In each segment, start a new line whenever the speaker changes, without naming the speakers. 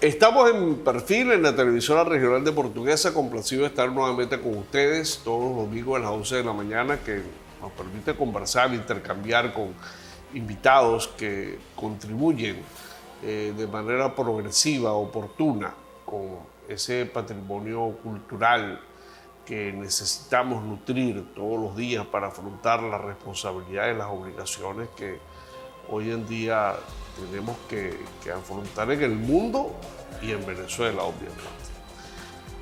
Estamos en Perfil, en la televisora regional de Portuguesa, complacido de estar nuevamente con ustedes todos los domingos a las 11 de la mañana, que nos permite conversar, intercambiar con invitados que contribuyen de manera progresiva, oportuna, con ese patrimonio cultural que necesitamos nutrir todos los días para afrontar las responsabilidades y las obligaciones que hoy en día tenemos que afrontar en el mundo y en Venezuela, obviamente.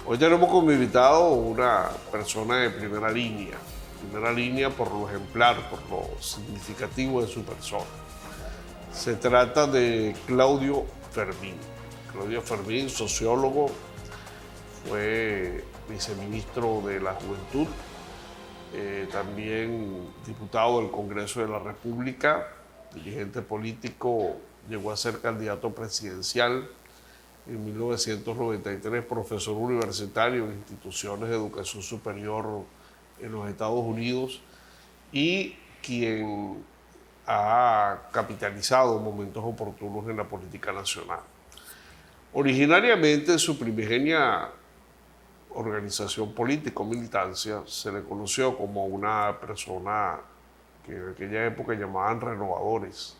Hoy tenemos como invitado una persona de primera línea por lo ejemplar, por lo significativo de su persona. Se trata de Claudio Fermín. Claudio Fermín, sociólogo, fue viceministro de la Juventud, también diputado del Congreso de la República, dirigente político, llegó a ser candidato presidencial en 1993, profesor universitario en instituciones de educación superior en los Estados Unidos y quien ha capitalizado momentos oportunos en la política nacional. Originariamente, su primigenia organización política o militancia se le conoció como una persona que en aquella época llamaban renovadores,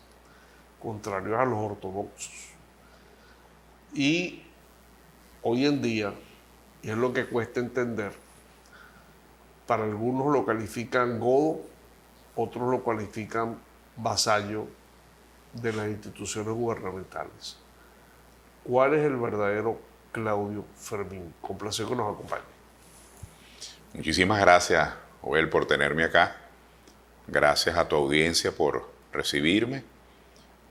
contrarios a los ortodoxos. Y hoy en día, y es lo que cuesta entender, para algunos lo califican godo, otros lo califican vasallo de las instituciones gubernamentales. ¿Cuál es el verdadero Claudio Fermín? Complacido que nos acompañe.
Muchísimas gracias, Joel, por tenerme acá. Gracias a tu audiencia por recibirme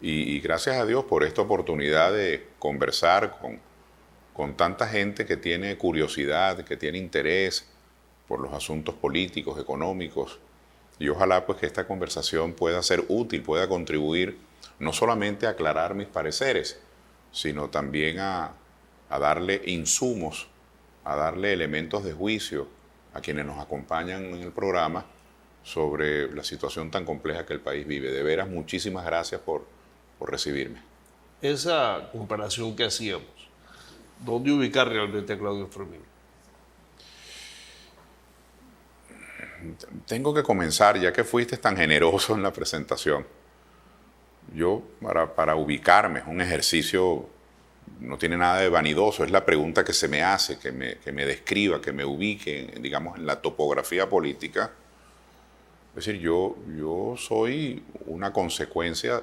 y gracias a Dios por esta oportunidad de conversar con tanta gente que tiene curiosidad, que tiene interés por los asuntos políticos, económicos. Y ojalá pues que esta conversación pueda ser útil, pueda contribuir no solamente a aclarar mis pareceres, sino también a darle insumos, a darle elementos de juicio a quienes nos acompañan en el programa sobre la situación tan compleja que el país vive. De veras, muchísimas gracias por recibirme.
Esa comparación que hacíamos, ¿dónde ubicar realmente a Claudio Fermín?
Tengo que comenzar, ya que fuiste tan generoso en la presentación. Yo, para ubicarme, es un ejercicio, no tiene nada de vanidoso, es la pregunta que se me hace, que me describa, que me ubique, digamos, en la topografía política. Es decir, yo soy una consecuencia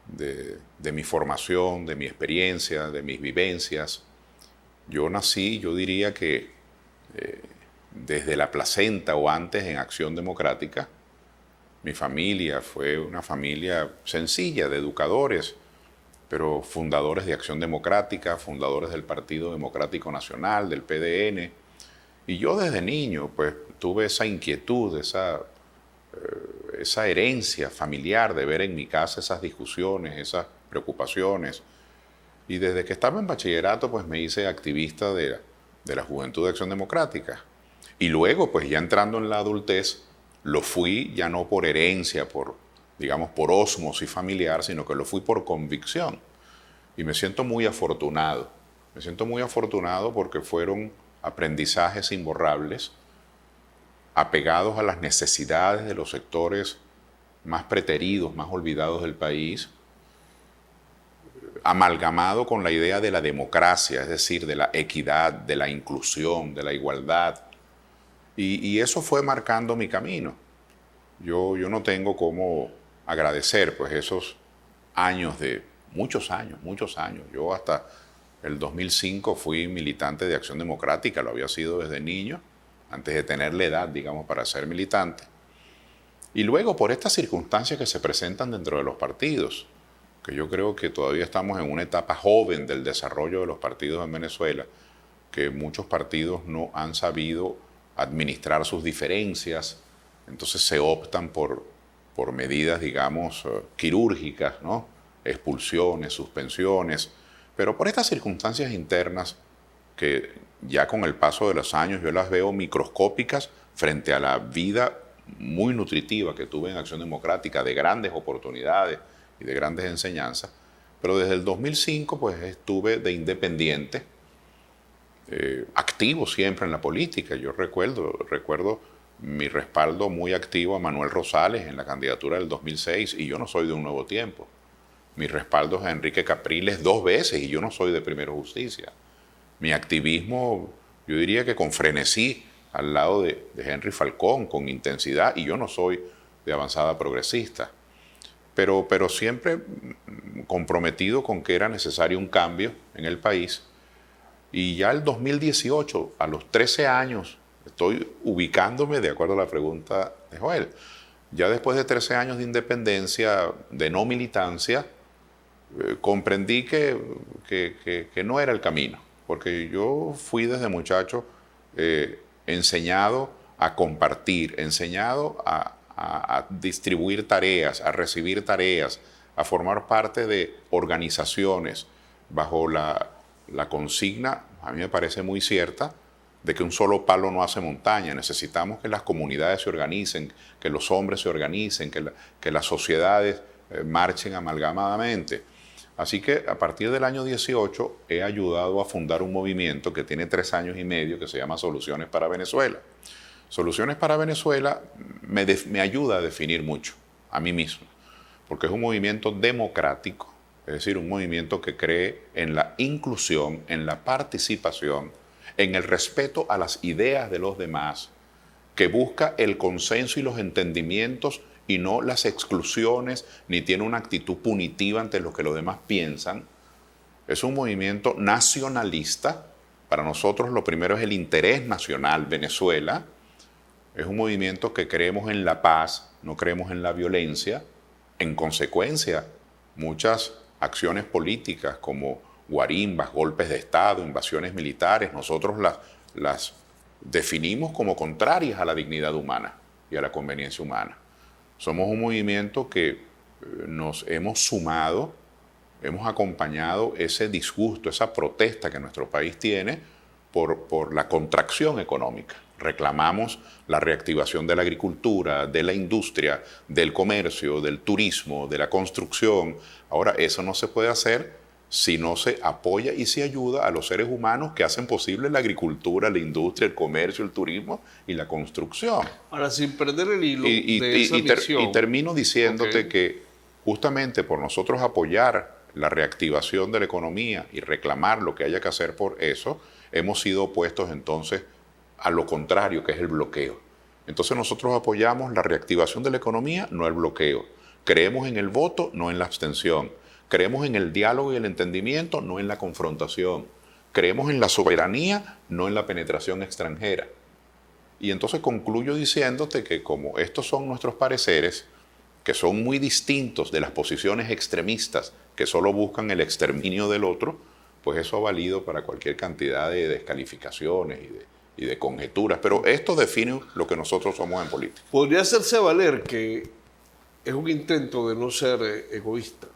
de mi formación, de mi experiencia, de mis vivencias. Yo nací, yo diría que desde la placenta o antes en Acción Democrática. Mi familia fue una familia sencilla de educadores, pero fundadores de Acción Democrática, fundadores del Partido Democrático Nacional, del PDN. Y yo desde niño pues tuve esa inquietud, esa herencia familiar de ver en mi casa esas discusiones, esas preocupaciones. Y desde que estaba en bachillerato pues me hice activista de la Juventud de Acción Democrática. Y luego pues ya entrando en la adultez lo fui ya no por herencia, digamos por ósmosis familiar, sino que lo fui por convicción. Y me siento muy afortunado. Me siento muy afortunado porque fueron aprendizajes imborrables, apegados a las necesidades de los sectores más preteridos, más olvidados del país, amalgamado con la idea de la democracia, es decir, de la equidad, de la inclusión, de la igualdad. Y eso fue marcando mi camino. Yo no tengo cómo agradecer pues esos años muchos años. Yo hasta el 2005 fui militante de Acción Democrática, lo había sido desde niño, antes de tener la edad, digamos, para ser militante. Y luego por estas circunstancias que se presentan dentro de los partidos, que yo creo que todavía estamos en una etapa joven del desarrollo de los partidos en Venezuela, que muchos partidos no han sabido administrar sus diferencias, entonces se optan por medidas, digamos, quirúrgicas, ¿no? Expulsiones, suspensiones, pero por estas circunstancias internas que ya con el paso de los años yo las veo microscópicas frente a la vida muy nutritiva que tuve en Acción Democrática, de grandes oportunidades y de grandes enseñanzas, Pero desde el 2005 pues estuve de independiente, activo siempre en la política. Yo recuerdo mi respaldo muy activo a Manuel Rosales en la candidatura del 2006, y yo no soy de Un Nuevo Tiempo. Mi respaldo a Enrique Capriles 2 veces, y yo no soy de Primero Justicia. Mi activismo, yo diría que con frenesí, al lado de Henry Falcón, con intensidad, y yo no soy de Avanzada Progresista. Pero siempre comprometido con que era necesario un cambio en el país. Y ya el 2018, a los 13 años, estoy ubicándome de acuerdo a la pregunta de Joel, ya después de 13 años de independencia, de no militancia, comprendí que no era el camino, porque yo fui desde muchacho enseñado a compartir, enseñado a distribuir tareas, a recibir tareas, a formar parte de organizaciones bajo la consigna, a mí me parece muy cierta, de que un solo palo no hace montaña. Necesitamos que las comunidades se organicen, que los hombres se organicen, que las sociedades marchen amalgamadamente. Así que a partir del año 18 he ayudado a fundar un movimiento que tiene 3 años y medio, que se llama Soluciones para Venezuela. Soluciones para Venezuela me ayuda a definir mucho a mí mismo, porque es un movimiento democrático, es decir, un movimiento que cree en la inclusión, en la participación, en el respeto a las ideas de los demás, que busca el consenso y los entendimientos y no las exclusiones, ni tiene una actitud punitiva ante lo que los demás piensan. Es un movimiento nacionalista. Para nosotros lo primero es el interés nacional, Venezuela. Es un movimiento que creemos en la paz, no creemos en la violencia. En consecuencia, muchas acciones políticas como guarimbas, golpes de Estado, invasiones militares, nosotros las definimos como contrarias a la dignidad humana y a la conveniencia humana. Somos un movimiento que nos hemos sumado, hemos acompañado ese disgusto, esa protesta que nuestro país tiene por la contracción económica. Reclamamos la reactivación de la agricultura, de la industria, del comercio, del turismo, de la construcción. Ahora, eso no se puede hacer si no se apoya y se ayuda a los seres humanos que hacen posible la agricultura, la industria, el comercio, el turismo y la construcción.
Ahora, sin perder el hilo de esa misión.
Y termino diciéndote que justamente por nosotros apoyar la reactivación de la economía y reclamar lo que haya que hacer por eso, hemos sido opuestos entonces a lo contrario, que es el bloqueo. Entonces nosotros apoyamos la reactivación de la economía, no el bloqueo. Creemos en el voto, no en la abstención. Creemos en el diálogo y el entendimiento, no en la confrontación. Creemos en la soberanía, no en la penetración extranjera. Y entonces concluyo diciéndote que como estos son nuestros pareceres, que son muy distintos de las posiciones extremistas que solo buscan el exterminio del otro, pues eso ha valido para cualquier cantidad de descalificaciones y de conjeturas. Pero esto define lo que nosotros somos en política.
Podría hacerse valer que es un intento de no ser egoísta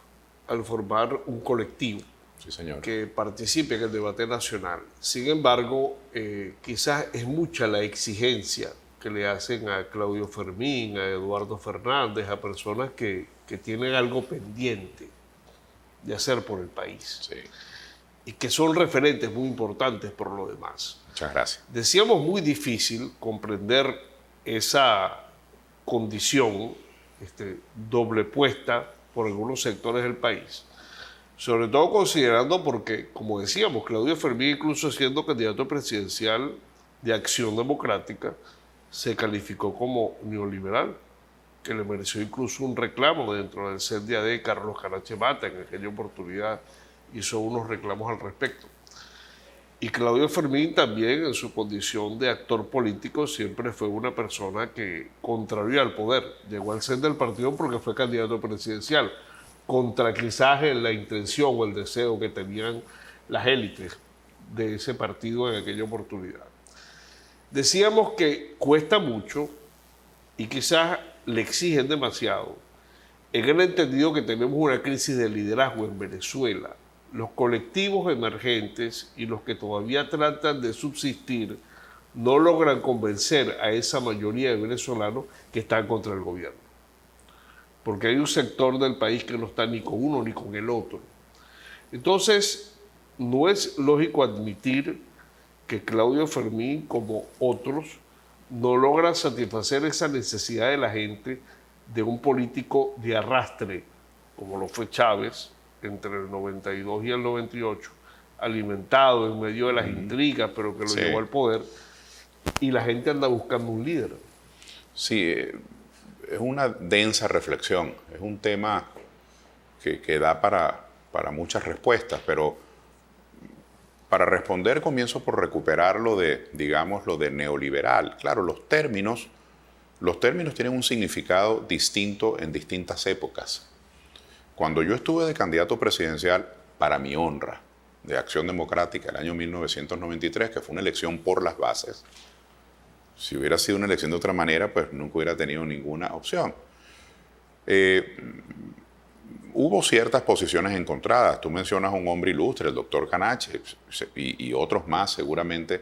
al formar un colectivo,
sí, señor,
que participe en el debate nacional. Sin embargo, quizás es mucha la exigencia que le hacen a Claudio Fermín, a Eduardo Fernández, a personas que tienen algo pendiente de hacer por el país.
Sí.
Y que son referentes muy importantes por lo demás.
Muchas gracias.
Decíamos muy difícil comprender esa condición doble puesta por algunos sectores del país, sobre todo considerando porque, como decíamos, Claudio Fermín, incluso siendo candidato presidencial de Acción Democrática, se calificó como neoliberal, que le mereció incluso un reclamo dentro del CNDAD de Carlos Carache Mata. En aquella oportunidad hizo unos reclamos al respecto. Y Claudio Fermín también, en su condición de actor político, siempre fue una persona que, contrario al poder, llegó al centro del partido porque fue candidato presidencial, contra quizás la intención o el deseo que tenían las élites de ese partido en aquella oportunidad. Decíamos que cuesta mucho y quizás le exigen demasiado, en el entendido que tenemos una crisis de liderazgo en Venezuela. Los colectivos emergentes y los que todavía tratan de subsistir no logran convencer a esa mayoría de venezolanos que están contra el gobierno. Porque hay un sector del país que no está ni con uno ni con el otro. Entonces, no es lógico admitir que Claudio Fermín, como otros, no logra satisfacer esa necesidad de la gente de un político de arrastre, como lo fue Chávez entre el 92 y el 98, alimentado en medio de las intrigas, pero que lo
Sí.
llevó al poder, y la gente anda buscando un líder.
Sí, es una densa reflexión, es un tema que da para muchas respuestas, pero para responder comienzo por recuperar lo de, digamos, lo de neoliberal. Claro, los términos tienen un significado distinto en distintas épocas. Cuando yo estuve de candidato presidencial, para mi honra, de Acción Democrática, el año 1993, que fue una elección por las bases, si hubiera sido una elección de otra manera, pues nunca hubiera tenido ninguna opción. Hubo ciertas posiciones encontradas. Tú mencionas a un hombre ilustre, el doctor Canache, y otros más seguramente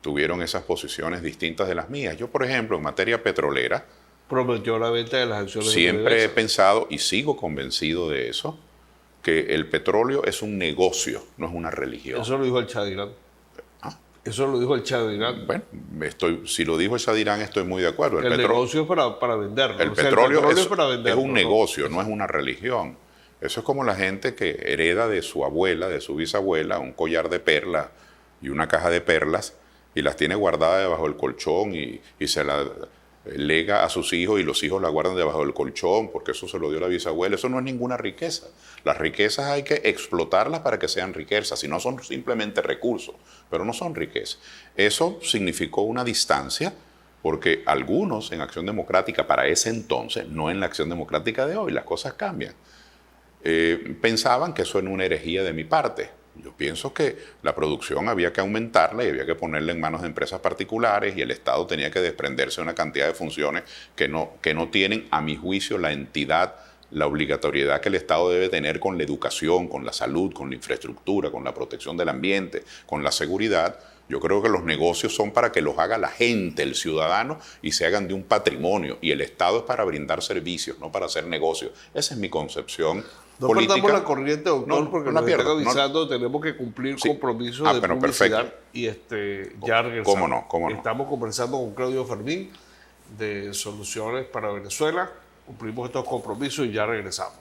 tuvieron esas posiciones distintas de las mías. Yo, por ejemplo, en materia petrolera,
Prometió la venta de las acciones de
siempre he
PDVSA.
pensado, y sigo convencido de eso, que el petróleo es un negocio, no es una religión.
Eso lo dijo el Chadirán.
Ah.
Eso lo dijo el Chadirán.
Bueno, si lo dijo Shadirán, estoy muy de acuerdo.
El negocio es para venderlo.
El
O sea,
petróleo
es para venderlo,
es un negocio, no es una religión. Eso es como la gente que hereda de su abuela, de su bisabuela, un collar de perlas y una caja de perlas y las tiene guardadas debajo del colchón y se la lega a sus hijos y los hijos la guardan debajo del colchón porque eso se lo dio la bisabuela. Eso no es ninguna riqueza. Las riquezas hay que explotarlas para que sean riquezas, si no son simplemente recursos, pero no son riquezas. Eso significó una distancia porque algunos en Acción Democrática para ese entonces, no en la Acción Democrática de hoy, las cosas cambian, pensaban que eso era una herejía de mi parte. Yo pienso que la producción había que aumentarla y había que ponerla en manos de empresas particulares y el Estado tenía que desprenderse de una cantidad de funciones que no tienen, a mi juicio, la entidad, la obligatoriedad que el Estado debe tener con la educación, con la salud, con la infraestructura, con la protección del ambiente, con la seguridad. Yo creo que los negocios son para que los haga la gente, el ciudadano, y se hagan de un patrimonio. Y el Estado es para brindar servicios, no para hacer negocios. Esa es mi concepción
No
política.
perdamos la corriente, doctor,
No,
porque
no la
nos están
pierdo,
avisando, tenemos que cumplir
Sí.
compromisos de
pero
publicidad
perfecto.
y ya regresamos.
Cómo no.
Estamos conversando con Claudio Fermín de Soluciones para Venezuela. Cumplimos estos compromisos y ya regresamos.